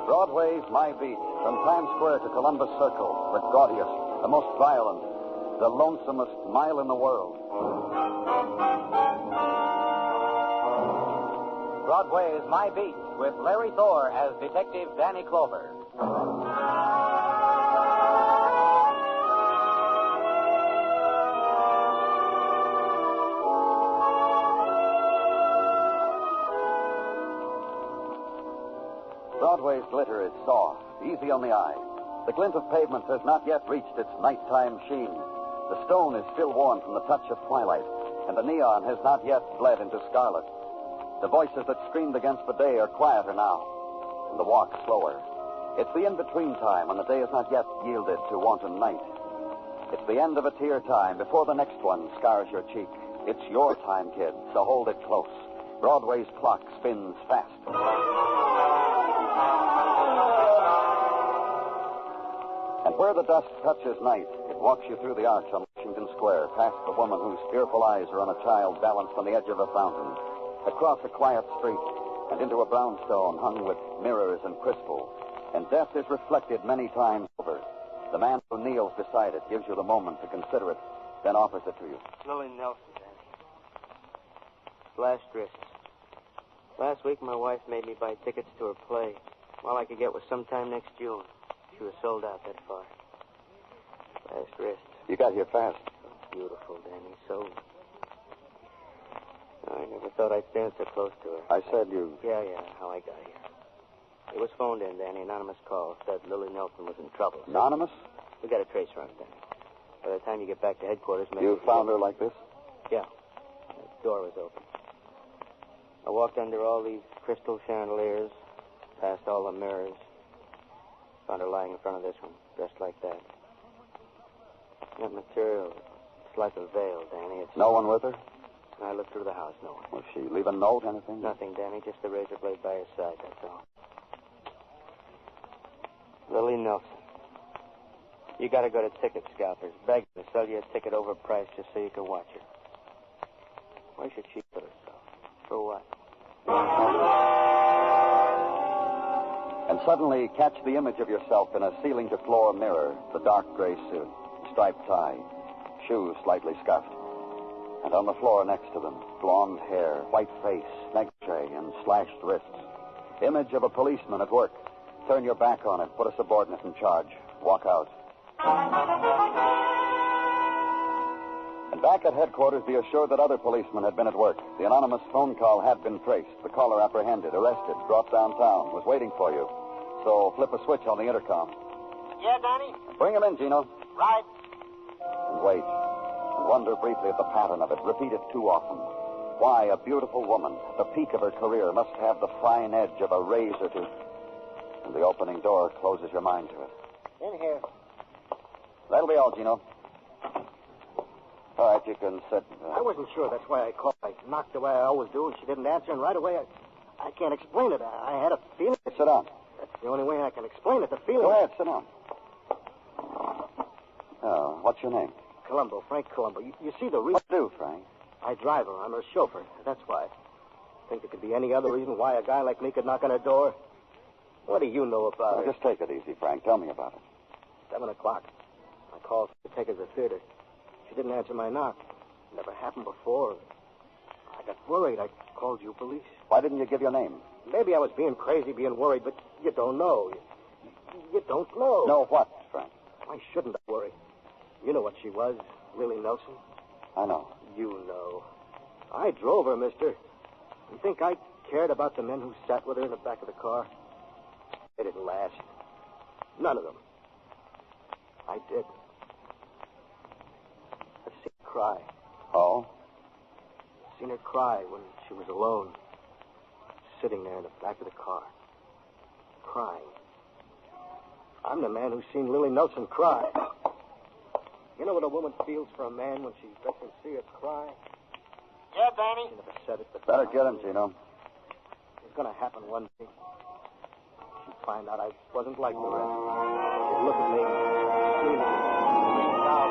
Broadway's My Beat, from Times Square to Columbus Circle, the gaudiest, the most violent, the lonesomest mile in the world. Broadway Is My Beat, with Larry Thor as Detective Danny Clover. Broadway's glitter is soft, easy on the eye. The glint of pavement has not yet reached its nighttime sheen. The stone is still warm from the touch of twilight, and the neon has not yet bled into scarlet. The voices that screamed against the day are quieter now, and the walk slower. It's the in-between time when the day has not yet yielded to wanton night. It's the end of a tear time before the next one scars your cheek. It's your time, kid, so hold it close. Broadway's clock spins fast. And where the dust touches night, it walks you through the arch on Washington Square, past the woman whose fearful eyes are on a child balanced on the edge of a fountain, across a quiet street, and into a brownstone hung with mirrors and crystal. And death is reflected many times over. The man who kneels beside it gives you the moment to consider it, then offers it to you. Lily Nelson, Danny. Last wrist. Last week, my wife made me buy tickets to her play. All I could get was sometime next June. She was sold out that far. Last wrist. You got here fast. So beautiful, Danny. So... I never thought I'd stand so close to her. I said you... Yeah, how I got here. It was phoned in, Danny. Anonymous call. Said Lily Nelson was in trouble. Anonymous? We got a trace run, Danny. By the time you get back to headquarters... You found her like this? Yeah. The door was open. I walked under all these crystal chandeliers, past all the mirrors. Found her lying in front of this one, dressed like that. That material, it's like a veil, Danny. It's... No one with her? I looked through the house, no one. Will she leave a note, anything? Nothing, Danny, just the razor blade by her side, that's all. Lily Nelson. You gotta go to ticket scalpers, beg them to sell you a ticket overpriced just so you can watch her. Why should she kill herself? For what? And suddenly catch the image of yourself in a ceiling-to-floor mirror, the dark gray suit, striped tie, shoes slightly scuffed. And on the floor next to them, blonde hair, white face, negligee, and slashed wrists. Image of a policeman at work. Turn your back on it, put a subordinate in charge, walk out. And back at headquarters, be assured that other policemen had been at work. The anonymous phone call had been traced. The caller apprehended, arrested, brought downtown, was waiting for you. So flip a switch on the intercom. Yeah, Danny? Bring him in, Gino. Right. And wait. And wonder briefly at the pattern of it. Repeat it too often. Why, a beautiful woman, at the peak of her career, must have the fine edge of a razor to... And the opening door closes your mind to it. In here. That'll be all, Gino. All right, you can sit. I wasn't sure. That's why I called. I knocked the way I always do, and she didn't answer, and right away I can't explain it. I had a feeling. Sit down. That's the only way I can explain it, the feeling. Go ahead, sit down. What's your name? Columbo, Frank Columbo. You see the reason... What do, Frank? I drive her. I'm her chauffeur. That's why. Think there could be any other reason why a guy like me could knock on her door? What do you know about her? Just take it easy, Frank. Tell me about it. 7 o'clock. I called to take her to the theater. She didn't answer my knock. Never happened before. I got worried. I called you police. Why didn't you give your name? Maybe I was being crazy, being worried, but you don't know. You don't know. Know what, Frank? Why shouldn't I worry? You know what she was, Lily Nelson. I know. You know. I drove her, mister. You think I cared about the men who sat with her in the back of the car? They didn't last. None of them. I did. I've seen her cry. Oh? Seen her cry when she was alone. Sitting there in the back of the car. Crying. I'm the man who's seen Lily Nelson cry. You know what a woman feels for a man when she lets him see her cry? Yeah, Danny? She never said it, but... Better get him, Gino. It's going to happen one day. She'd find out I wasn't like the rest. She'd look at me, see me, reach out,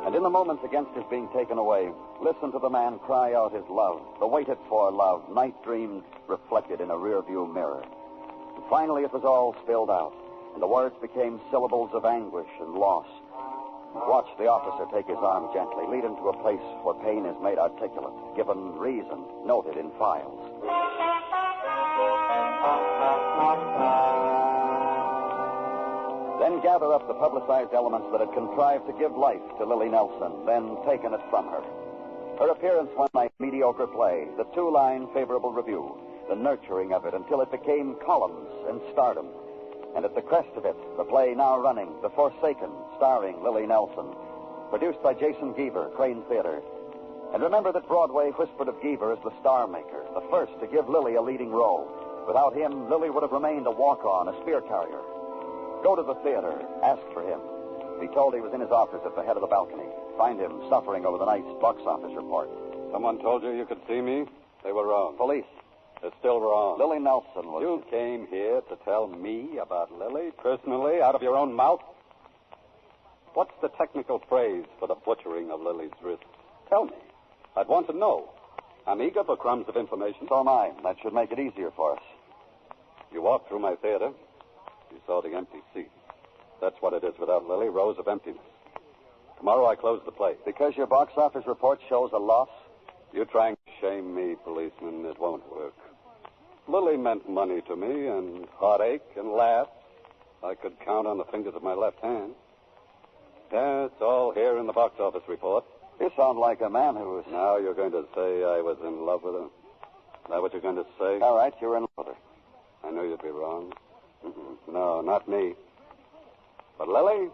And in the moments against his being taken away, listen to the man cry out his love, the waited-for love, night-dreamed, reflected in a rearview mirror. And finally, it was all spilled out, and the words became syllables of anguish and loss. Watch the officer take his arm gently, lead him to a place where pain is made articulate, given reason, noted in files. Then gather up the publicized elements that had contrived to give life to Lily Nelson, then taken it from her. Her appearance one night, mediocre play, the two-line favorable review, the nurturing of it until it became columns and stardom. And at the crest of it, the play now running, The Forsaken, starring Lily Nelson, produced by Jason Geaver, Crane Theater. And remember that Broadway whispered of Geaver as the star maker, the first to give Lily a leading role. Without him, Lily would have remained a walk-on, a spear carrier. Go to the theater, ask for him. Be told he was in his office at the head of the balcony. Find him suffering over the night's box office report. Someone told you could see me? They were wrong. Police. They're still wrong. Lily Nelson was... You came here to tell me about Lily, personally, out of your own mouth? What's the technical phrase for the butchering of Lily's wrists? Tell me. I'd want to know. I'm eager for crumbs of information. So am I. That should make it easier for us. You walked through my theater. You saw the empty seats. That's what it is without Lily, rows of emptiness. Tomorrow I close the play. Because your box office report shows a loss? You're trying to shame me, policeman. It won't work. Lily meant money to me, and heartache and laughs I could count on the fingers of my left hand. Yeah, it's all here in the box office report. You sound like a man who is... Now you're going to say I was in love with her? Is that what you're going to say? All right, you're in love with her. I knew you'd be wrong. No, not me. But Lily,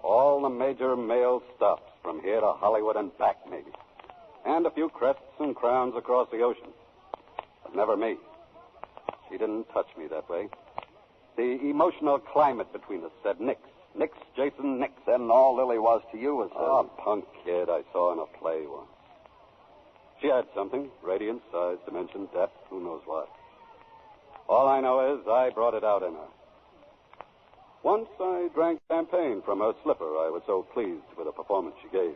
all the major mail stops from here to Hollywood and back, maybe. And a few crests and crowns across the ocean. But never me. She didn't touch me that way. The emotional climate between us said Nix. Nix, Jason, Nix. Then all Lily was to you was... A punk kid I saw in a play once. She had something. Radiance, size, dimension, depth, who knows what. All I know is I brought it out in her. Once I drank champagne from her slipper. I was so pleased with the performance she gave.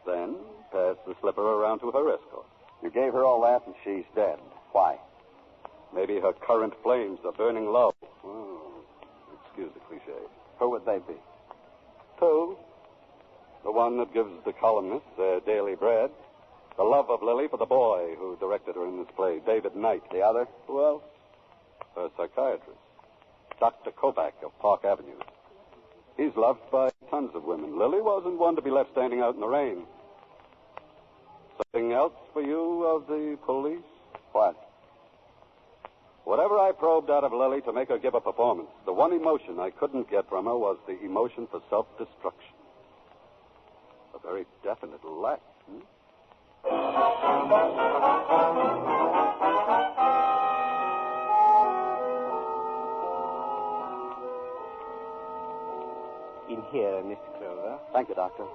Then passed the slipper around to her escort. You gave her all that and she's dead. Why? Maybe her current flames are burning low. Oh, excuse the cliche. Who would they be? Two. The one that gives the columnists their daily bread. The love of Lily for the boy who directed her in this play, David Knight. The other? Who else? Her psychiatrist, Dr. Kovac of Park Avenue. He's loved by tons of women. Lily wasn't one to be left standing out in the rain. Something else for you of the police? What? Whatever I probed out of Lily to make her give a performance, the one emotion I couldn't get from her was the emotion for self-destruction. A very definite lack. In here, Mr. Clover. Thank you, Doctor.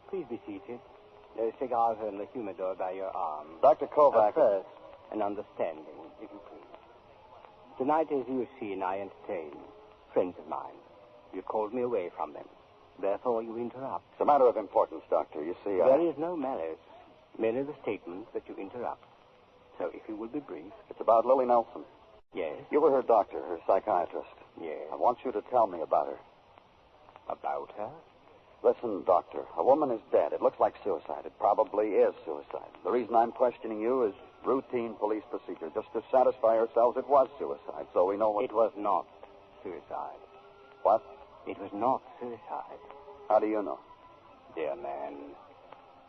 Please be seated. Those cigars are in the humidor by your arm. Dr. Kovac. First, an understanding, if you please. Tonight, as you have seen, I entertain friends of mine. You called me away from them. Therefore, you interrupt. It's a matter of importance, Doctor. You see, There is no malice. Merely the statement that you interrupt. So, if you will be brief. It's about Lily Nelson. Yes? You were her doctor, her psychiatrist. Yes. I want you to tell me about her. About her? Listen, Doctor, a woman is dead. It looks like suicide. It probably is suicide. The reason I'm questioning you is routine police procedure, just to satisfy ourselves it was suicide, so we know what... It was not suicide. What? It was not suicide. How do you know? Dear man,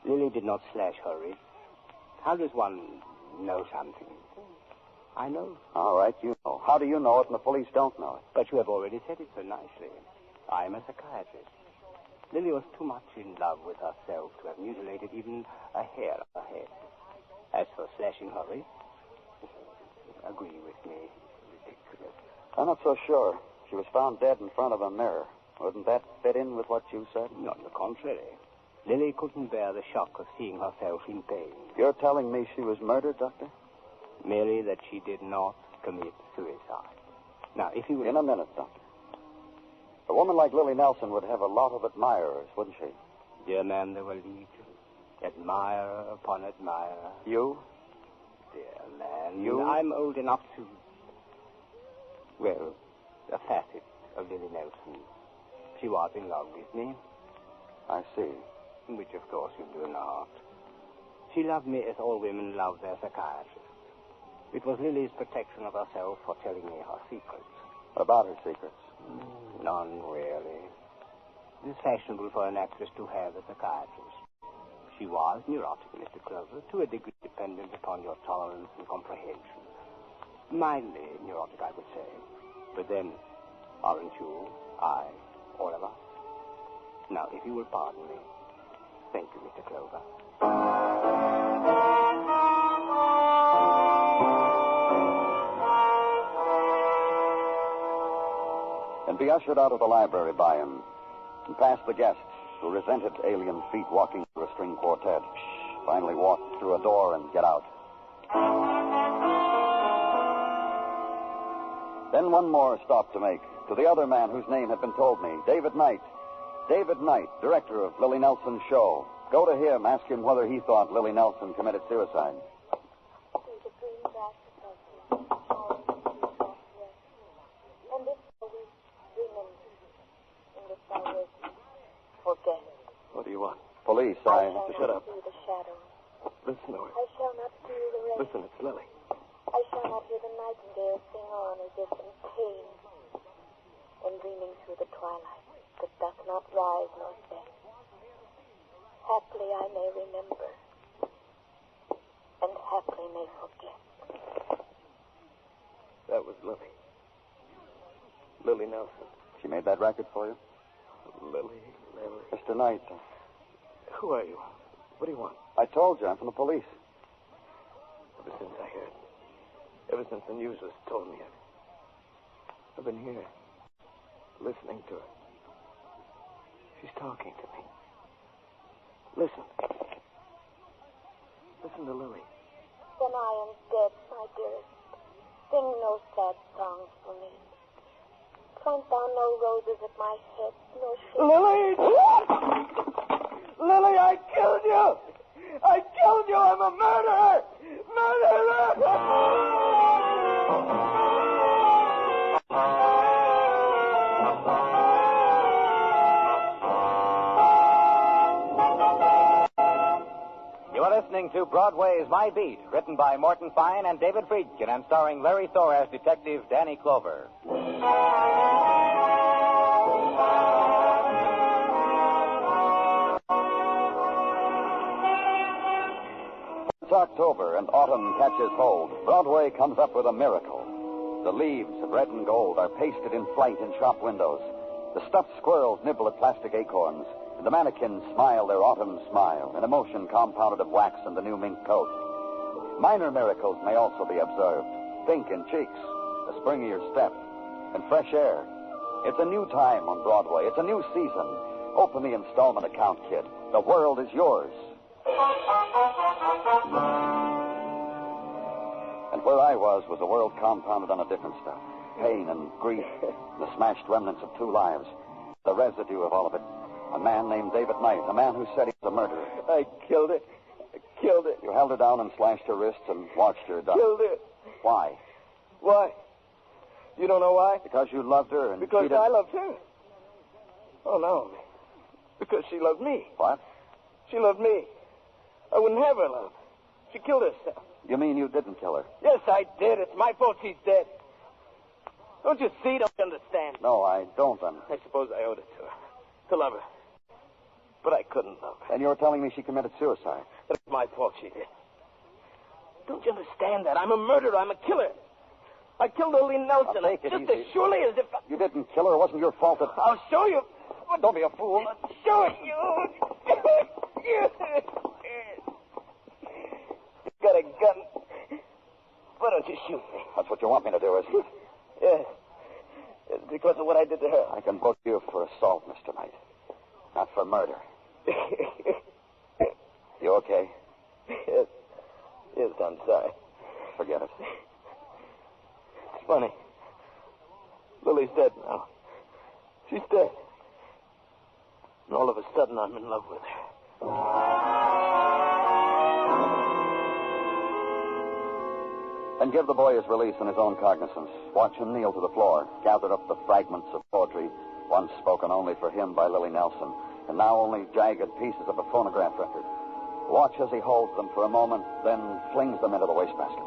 Lily did not slash her wrist. How does one know something? I know. All right, you know. How do you know it and the police don't know it? But you have already said it so nicely. I am a psychiatrist. Lily was too much in love with herself to have mutilated even a hair of her head. As for slashing her wrist, agree with me. Ridiculous. I'm not so sure. She was found dead in front of a mirror. Wouldn't that fit in with what you said? No, on the contrary. Lily couldn't bear the shock of seeing herself in pain. You're telling me she was murdered, Doctor? Merely that she did not commit suicide. Now, if you... In a minute, Doctor. A woman like Lily Nelson would have a lot of admirers, wouldn't she? Dear man, there were legions. Admirer upon admirer. You? Dear man, You? I'm old enough to... Well, a facet of Lily Nelson. She was in love with me, I see. which of course you do not. She loved me as all women love their psychiatrist. It was Lily's protection of herself for telling me her secrets. What about her secrets? None, really. It is fashionable for an actress to have a psychiatrist. She was neurotic, Mr. Clover, to a degree dependent upon your tolerance and comprehension. Mildly neurotic, I would say. But then, aren't you, I, all of us? Now, if you will pardon me. Thank you, Mr. Clover. And be ushered out of the library by him, and past the guests who resented alien feet walking through a string quartet, finally walk through a door and get out. Then one more stop to make, to the other man whose name had been told me, David Knight. David Knight, director of Lily Nelson's show. Go to him, ask him whether he thought Lily Nelson committed suicide. Forget. What do you want? Police, Shut up. See the shadows. Listen to her. I shall not feel the rain. Listen, it's Lily. I shall not hear the nightingale sing on as if in pain, and dreaming through the twilight that doth not rise nor set. Haply I may remember, and haply may forget. That was Lily. Lily Nelson. She made that record for you? Lily. Mr. Knight. Who are you? What do you want? I told you, I'm from the police. Ever since I heard. Ever since the news was told me. I've been here. Listening to her. She's talking to me. Listen. Listen to Lily. Then I am dead, my dearest. Sing no sad songs for me. Plant thou no roses at my head, nor Lily! Lily, I killed you! I killed you! I'm a murderer! You are listening to Broadway Is My Beat, written by Morton Fine and David Friedkin, and starring Larry Thor as Detective Danny Clover. It's October and autumn catches hold. Broadway comes up with a miracle. The leaves of red and gold are pasted in flight in shop windows. The stuffed squirrels nibble at plastic acorns. And the mannequins smile their autumn smile, an emotion compounded of wax and the new mink coat. Minor miracles may also be observed. Pink in cheeks, a springier step, and fresh air. It's a new time on Broadway. It's a new season. Open the installment account, kid. The world is yours. And where I was a world compounded on a different stuff. Pain and grief, and the smashed remnants of two lives. The residue of all of it. A man named David Knight, a man who said he was a murderer. I killed it. You held her down and slashed her wrists and watched her die. Killed it. Why? Why? You don't know why? Because you loved her and Because cheated... I loved her. Oh, no. Because she loved me. What? She loved me. I wouldn't have her love. She killed herself. You mean you didn't kill her? Yes, I did. It's my fault she's dead. Don't you see? Don't you understand? No, I don't. I suppose I owed it to her. To love her. But I couldn't love her. And you're telling me she committed suicide? It's my fault she did. Don't you understand that? I'm a murderer. I'm a killer. I killed Lily Nelson. Now, take it just easy. as surely as if... You didn't kill her. It wasn't your fault that... I'll show you. Don't be a fool. I'll show you. You got a gun. Why don't you shoot me? That's what you want me to do, isn't it? Yes. It's because of what I did to her. I can book you for assault, Mr. Knight. Not for murder. You okay? Yes. Yes, I'm sorry. Forget it. It's funny. Lily's dead now. She's dead. And all of a sudden, I'm in love with her. Then give the boy his release and his own cognizance. Watch him kneel to the floor, gather up the fragments of poetry once spoken only for him by Lily Nelson, and now only jagged pieces of a phonograph record. Watch as he holds them for a moment, then flings them into the wastebasket.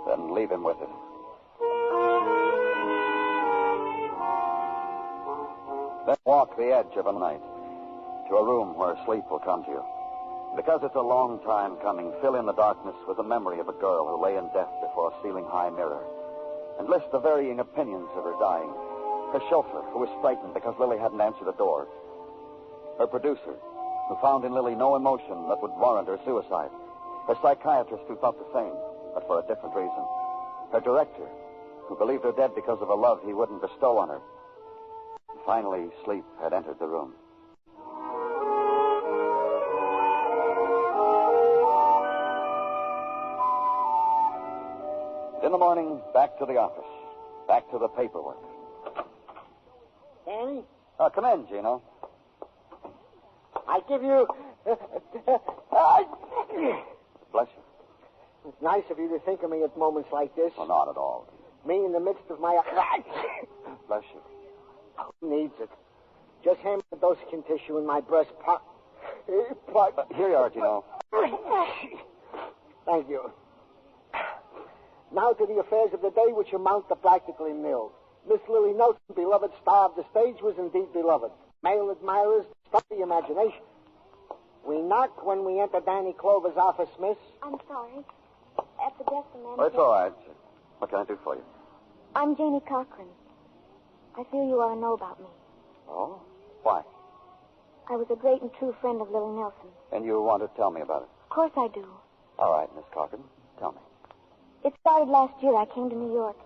Then leave him with it. Then walk the edge of a night to a room where sleep will come to you. Because it's a long time coming, fill in the darkness with the memory of a girl who lay in death before a ceiling-high mirror. And list the varying opinions of her dying. Her chauffeur, who was frightened because Lily hadn't answered the door. Her producer, who found in Lily no emotion that would warrant her suicide. Her psychiatrist, who thought the same, but for a different reason. Her director, who believed her dead because of a love he wouldn't bestow on her. And finally, sleep had entered the room. In the morning, back to the office. Back to the paperwork. Danny? Come in, Gino. I give you... Bless you. It's nice of you to think of me at moments like this. Well, not at all. Me in the midst of my... Bless you. Who needs it? Just hand me the dosing tissue in my breast pocket. Here you are, Gino. Thank you. Now to the affairs of the day, which amount to practically nil. Miss Lily Nelson, beloved star of the stage, was indeed beloved. Male admirers struck the imagination. We knock when we enter Danny Clover's office, miss. I'm sorry. At the desk, the man... Oh, it's all right. What can I do for you? I'm Janie Cochran. I feel you ought to know about me. Oh? Why? I was a great and true friend of Lily Nelson. And you want to tell me about it? Of course I do. All right, Miss Cochran. Tell me. It started last year. I came to New York.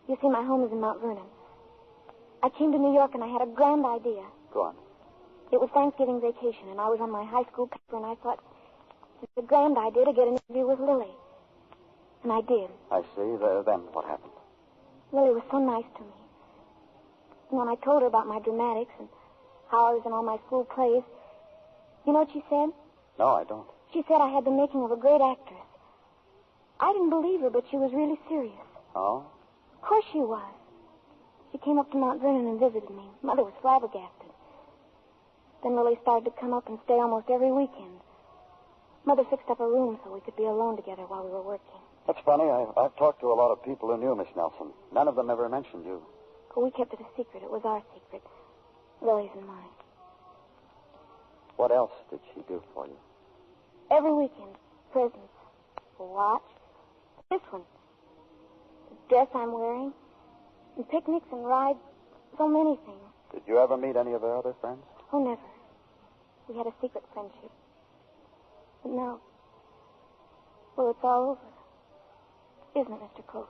You see, my home is in Mount Vernon. I came to New York, and I had a grand idea. Go on. It was Thanksgiving vacation, and I was on my high school paper, and I thought, it's a grand idea to get an interview with Lily. And I did. I see. Then what happened? Lily was so nice to me. And when I told her about my dramatics and how I was in all my school plays, you know what she said? No, I don't. She said I had the making of a great actress. I didn't believe her, but she was really serious. Oh? Of course she was. She came up to Mount Vernon and visited me. Mother was flabbergasted. Then Lily started to come up and stay almost every weekend. Mother fixed up a room so we could be alone together while we were working. That's funny. I've talked to a lot of people who knew Miss Nelson. None of them ever mentioned you. But we kept it a secret. It was our secret. Lily's and mine. What else did she do for you? Every weekend, presents. A watch. This one. The dress I'm wearing. And picnics and rides. So many things. Did you ever meet any of her other friends? Oh, never. We had a secret friendship. But now, well, it's all over. Isn't it, Mr. Clover?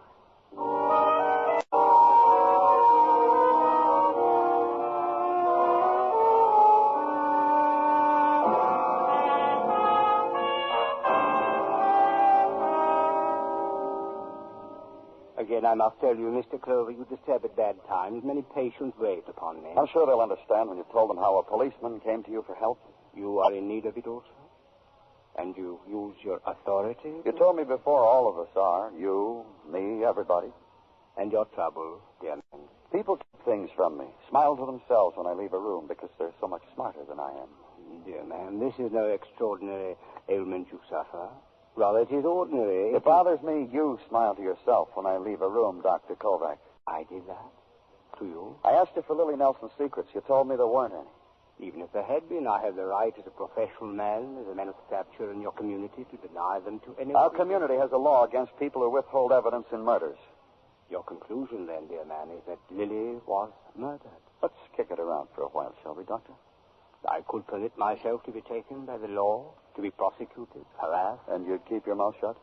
Again, I must tell you, Mr. Clover, you disturb at bad times. Many patients wait upon me. I'm sure they'll understand when you told them how a policeman came to you for help. You are in need of it also? And you use your authority? You told me before all of us are. You, me, everybody. And your trouble, dear man. People keep things from me. Smile to themselves when I leave a room because they're so much smarter than I am. Dear man, this is no extraordinary ailment you suffer. Rather, it is ordinary. It bothers me you smile to yourself when I leave a room, Dr. Kovac. I did that? To you? I asked you for Lily Nelson's secrets. You told me there weren't any. Even if there had been, I have the right as a professional man, as a man of stature in your community, to deny them to anyone. Our community has a law against people who withhold evidence in murders. Your conclusion, then, dear man, is that Lily was murdered. Let's kick it around for a while, shall we, Doctor? I could permit myself to be taken by the law, to be prosecuted, harassed. And you'd keep your mouth shut?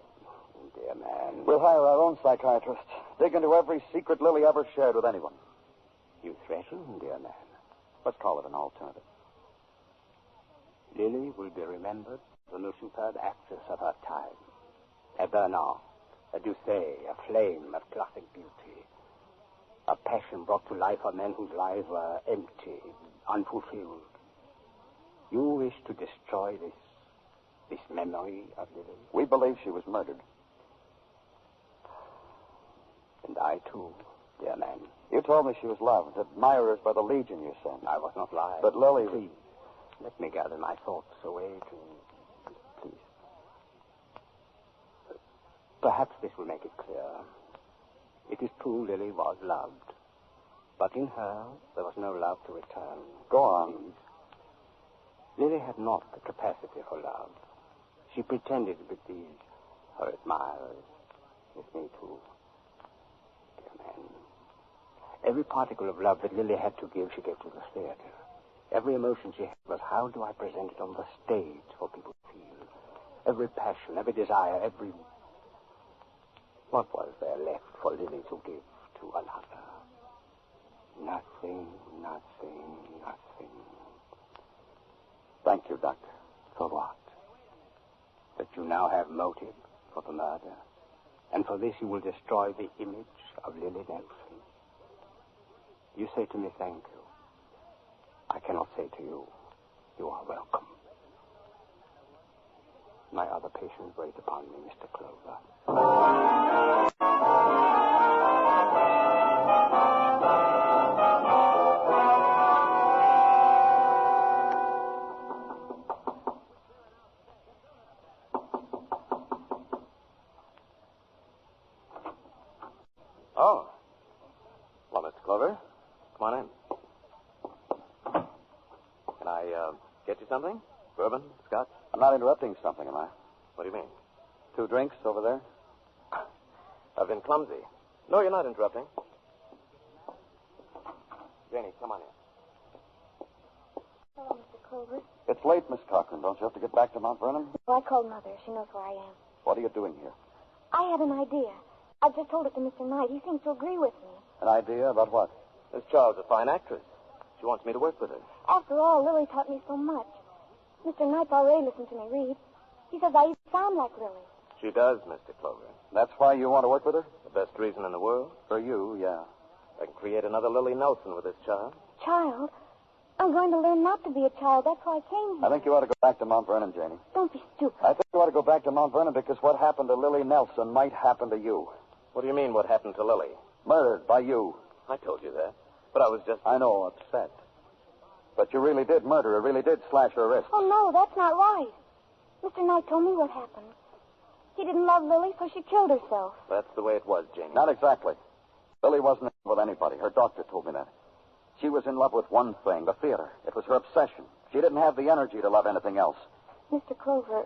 Dear man. We'll hire our own psychiatrist. Dig into every secret Lily ever shared with anyone. You threaten, dear man. Let's call it an alternative. Lily will be remembered as the most superb actress of her time. A Bernard, a Doucet, a flame of classic beauty. A passion brought to life a men whose lives were empty, unfulfilled. You wish to destroy this memory of Lily? We believe she was murdered. And I, too, dear man. You told me she was loved, admirers by the Legion, you said. I was not lying. But Lily... Please, let me gather my thoughts away to... Please. Perhaps this will make it clear. It is true Lily was loved. But in her, there was no love to return. Go on. Please. Lily had not the capacity for love. She pretended with these, her admirers, with me too. Dear man, every particle of love that Lily had to give, she gave to the theater. Every emotion she had was, how do I present it on the stage for people to feel? Every passion, every desire, every... What was there left for Lily to give to another? Nothing, nothing, nothing. Thank you, Doctor. For what? That you now have motive for the murder. And for this you will destroy the image of Lily Nelson. You say to me, thank you. I cannot say to you, you are welcome. My other patients wait upon me, Mr. Clover. Oh. Well, Mr. Clover, come on in. Can I get you something? Bourbon? Scotch? I'm not interrupting something, am I? What do you mean? 2 drinks over there? I've been clumsy. No, you're not interrupting. Janie, come on in. Hello, Mr. Clover. It's late, Miss Cochran. Don't you have to get back to Mount Vernon? Well, I called Mother. She knows where I am. What are you doing here? I had an idea. I've just told it to Mr. Knight. He seems to agree with me. An idea about what? Miss Charles is a fine actress. She wants me to work with her. After all, Lily taught me so much. Mr. Knight's already listened to me read. He says I sound like Lily. She does, Mr. Clover. That's why you want to work with her? The best reason in the world. For you, yeah. I can create another Lily Nelson with this child. Child? I'm going to learn not to be a child. That's why I came here. I think you ought to go back to Mount Vernon, Janie. Don't be stupid. I think you ought to go back to Mount Vernon because what happened to Lily Nelson might happen to you. What do you mean, what happened to Lily? Murdered by you. I told you that. But I was just... I know, upset. But you really did murder her, really did slash her wrist. Oh, no, that's not right. Mr. Knight told me what happened. He didn't love Lily, so she killed herself. That's the way it was, Janie. Not exactly. Lily wasn't in love with anybody. Her doctor told me that. She was in love with one thing, the theater. It was her obsession. She didn't have the energy to love anything else. Mr. Clover,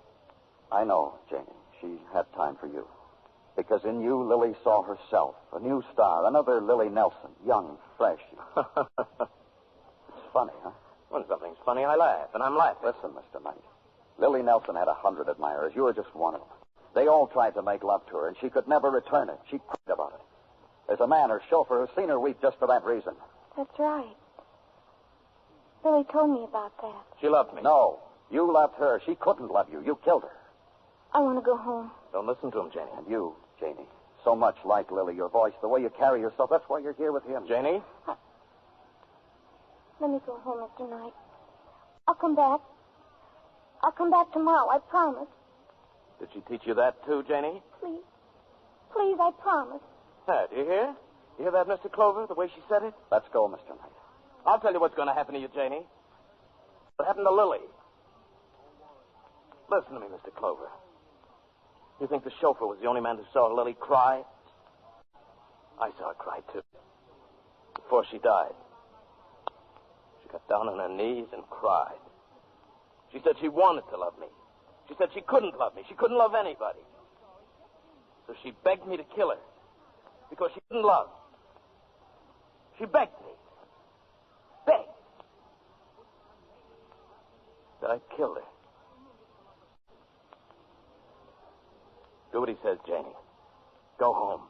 I know, Janie. She had time for you. Because in you, Lily saw herself, a new star, another Lily Nelson, young, fresh. It's funny, huh? When something's funny, I laugh, and I'm laughing. Listen, Mr. Knight. Lily Nelson had 100 admirers. You were just one of them. They all tried to make love to her, and she could never return it. She cried about it. There's a man, her chauffeur, who's seen her weep just for that reason. that's right. Lily told me about that. She loved me. No, you loved her. She couldn't love you. You killed her. I want to go home. Don't listen to him, Janie. And you, Janie, so much like Lily, your voice, the way you carry yourself, that's why you're here with him. Janie? Let me go home, Mr. Knight. I'll come back. I'll come back tomorrow, I promise. Did she teach you that, too, Janie? Please. Please, I promise. Hey, do you hear? You hear that, Mr. Clover, the way she said it? Let's go, Mr. Knight. I'll tell you what's going to happen to you, Janie. What happened to Lily? Listen to me, Mr. Clover. You think the chauffeur was the only man who saw Lily cry? I saw her cry, too. Before she died. She got down on her knees and cried. She said she wanted to love me. She said she couldn't love me. She couldn't love anybody. So she begged me to kill her. Because she couldn't love. She begged me. Begged. That I killed her. Do what he says, Janie. Go home.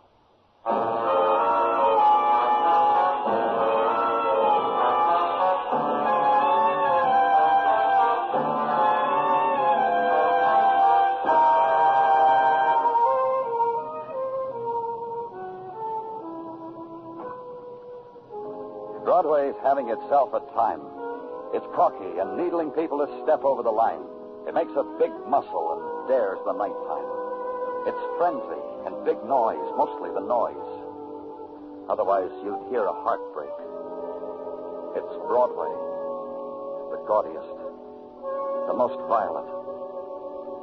representing itself at time. It's cocky and needling people to step over the line. It makes a big muscle and dares the nighttime. It's frenzy and big noise, mostly the noise. Otherwise, you'd hear a heartbreak. It's Broadway, the gaudiest, the most violent,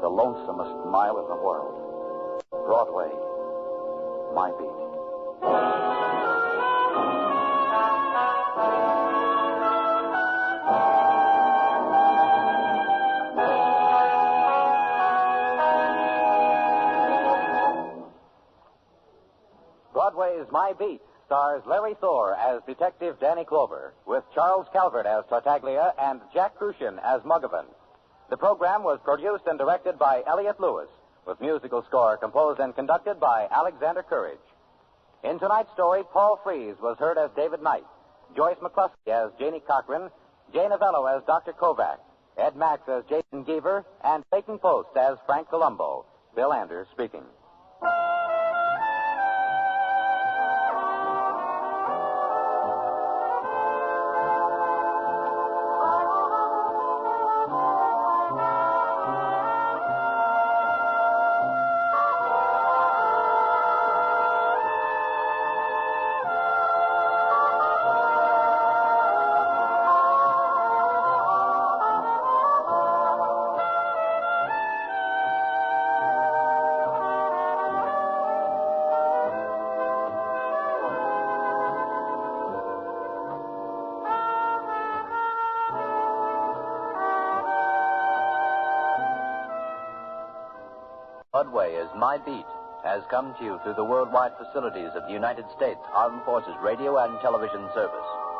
the lonesomest mile in the world. Broadway, my beat. Broadway Is My Beat stars Larry Thor as Detective Danny Clover, with Charles Calvert as Tartaglia and Jack Crucian as Muggavan. The program was produced and directed by Elliott Lewis, with musical score composed and conducted by Alexander Courage. In tonight's story, Paul Frees was heard as David Knight, Joyce McCluskey as Janie Cochran, Jane Avello as Dr. Kovac, Ed Max as Jason Geaver, and Clayton Post as Frank Colombo. Bill Anders speaking. Broadway Is My Beat has come to you through the worldwide facilities of the United States Armed Forces Radio and Television Service.